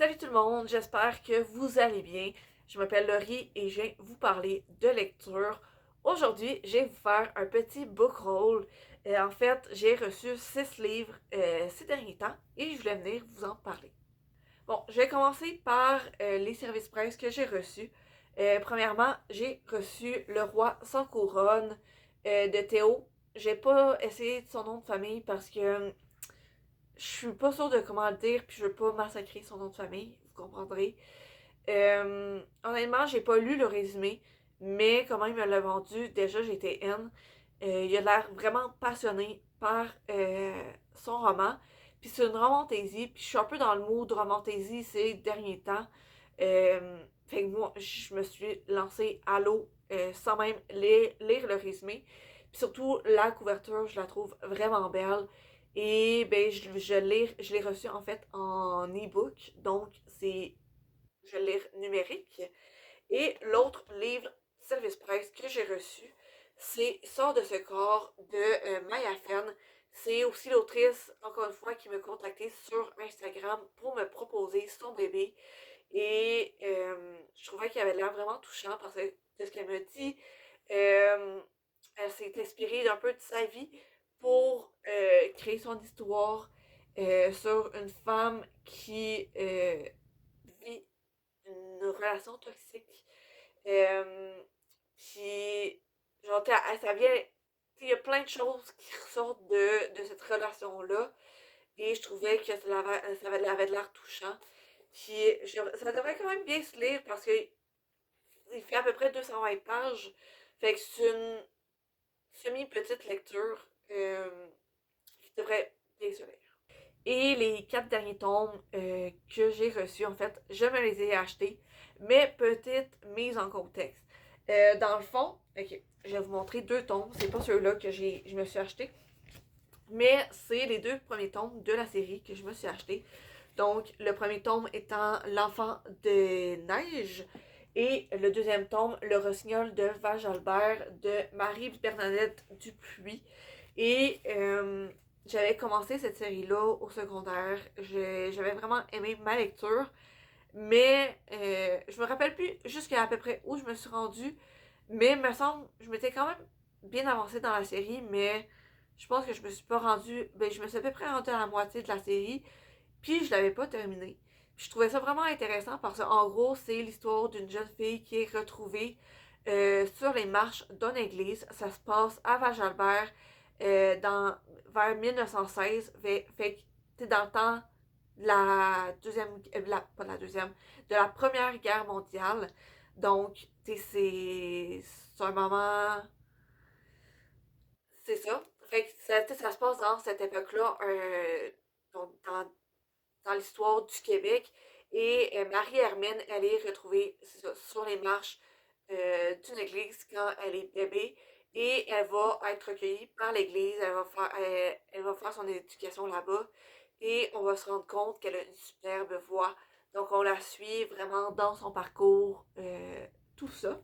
Salut tout le monde, j'espère que vous allez bien. Je m'appelle Laurie et je viens vous parler de lecture. Aujourd'hui, je vais vous faire un petit book haul. En fait, j'ai reçu 6 livres ces derniers temps et je voulais venir vous en parler. Bon, je vais commencer par les services presse que j'ai reçus. Premièrement, j'ai reçu Le Roi sans couronne de Théo. J'ai pas essayé de son nom de famille parce que je suis pas sûre de comment le dire, puis je veux pas massacrer son nom de famille, vous comprendrez. Honnêtement, j'ai pas lu le résumé, mais comment il me l'a vendu, déjà j'étais N. Il a l'air vraiment passionné par son roman. Puis c'est une romantaisie, puis je suis un peu dans le mood romantaisie ces derniers temps. Fait que moi, je me suis lancée à l'eau sans même lire le résumé. Puis surtout, la couverture, je la trouve vraiment belle. Et ben, je l'ai reçu en fait en e-book, donc je l'ai numérique. Et l'autre livre service presse que j'ai reçu, c'est Sors de ce corps de Maya Fenn. C'est aussi l'autrice, encore une fois, qui m'a contacté sur Instagram pour me proposer son bébé. Et je trouvais qu'il avait l'air vraiment touchant parce que de ce qu'elle me dit, euh, elle s'est inspirée d'un peu de sa vie pour créer son histoire sur une femme qui vit une relation toxique. Puis, genre, ça vient. Il y a plein de choses qui ressortent de cette relation-là. Et je trouvais que ça avait de l'air touchant. Puis, ça devrait quand même bien se lire parce que il fait à peu près 220 pages. Fait que c'est une semi-petite lecture qui devrait bien se lire. Et les 4 derniers tomes que j'ai reçus, en fait, je me les ai achetés, mais petite mise en contexte. Dans le fond, ok, je vais vous montrer 2 tomes. C'est pas ceux-là que je me suis acheté, mais c'est les 2 premiers tomes de la série que je me suis acheté. Donc, le premier tome étant L'Enfant de Neige et le deuxième tome, Le Rossignol de Val-Jalbert de Marie-Bernadette Dupuis. Et j'avais commencé cette série-là au secondaire. J'avais vraiment aimé ma lecture, mais je me rappelle plus jusqu'à à peu près où je me suis rendue. Mais il me semble, je m'étais quand même bien avancée dans la série, mais je pense que je me suis pas rendue. Ben, je me suis à peu près rendue à la moitié de la série, puis je l'avais pas terminée. Puis je trouvais ça vraiment intéressant parce qu'en gros, c'est l'histoire d'une jeune fille qui est retrouvée sur les marches d'une église. Ça se passe à Val-Jalbert vers 1916. Fait que t'es dans le temps de la deuxième, pas de la deuxième, de la première guerre mondiale. Donc, c'est un moment, c'est ça. Fait que ça se passe dans cette époque-là, dans l'histoire du Québec. Et Marie-Hermine, elle est retrouvée sur les marches d'une église quand elle est bébé. Et elle va être recueillie par l'église. Elle va faire son éducation là-bas. Et on va se rendre compte qu'elle a une superbe voix. Donc on la suit vraiment dans son parcours, tout ça.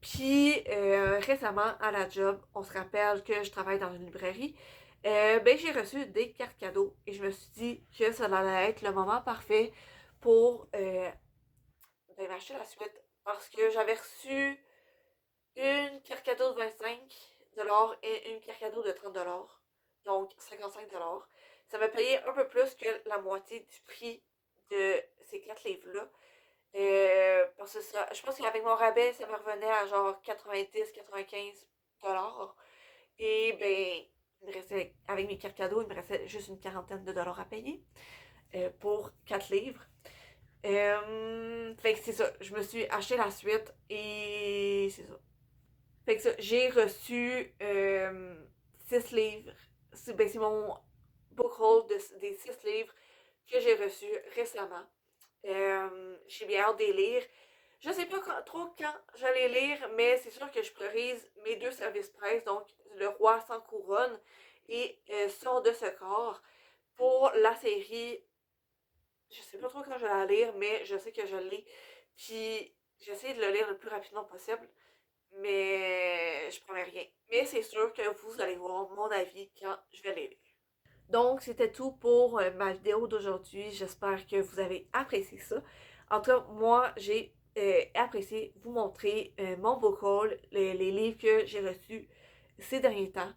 Puis récemment, à la job, on se rappelle que je travaille dans une librairie. Ben, j'ai reçu des cartes cadeaux et je me suis dit que ça allait être le moment parfait pour ben, m'acheter la suite. Parce que j'avais reçu une carte cadeau de 25 $ et une carte cadeau de 30 $. Donc 55 $. Ça m'a payé un peu plus que la moitié du prix de ces 4 livres-là. Parce que je pense qu'avec mon rabais, ça me revenait à genre 90-95 $. Et ben, il me restait, avec mes cartes cadeaux, il me restait juste une quarantaine de dollars à payer pour 4 livres. Fait que c'est ça, je me suis acheté la suite et c'est ça. Fait que ça, j'ai reçu 6 livres. C'est mon book haul des 6 livres que j'ai reçus récemment. J'ai bien hâte de les lire. Je sais pas trop quand j'allais lire, mais c'est sûr que je priorise mes 2 services presse, donc Le Roi sans couronne et Sort de ce corps. Pour la série, je sais pas trop quand je vais la lire, mais je sais que je l'ai. Puis j'essaie de le lire le plus rapidement possible, mais je promets rien. Mais c'est sûr que vous allez voir mon avis quand je vais les lire. Donc, c'était tout pour ma vidéo d'aujourd'hui. J'espère que vous avez apprécié ça. En tout cas, moi, j'ai apprécié vous montrer mon book haul, les livres que j'ai reçus ces derniers temps.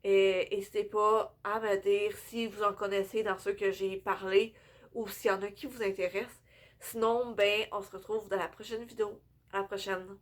N'hésitez pas à me dire si vous en connaissez dans ceux que j'ai parlé ou s'il y en a qui vous intéressent. Sinon, ben, on se retrouve dans la prochaine vidéo. À la prochaine!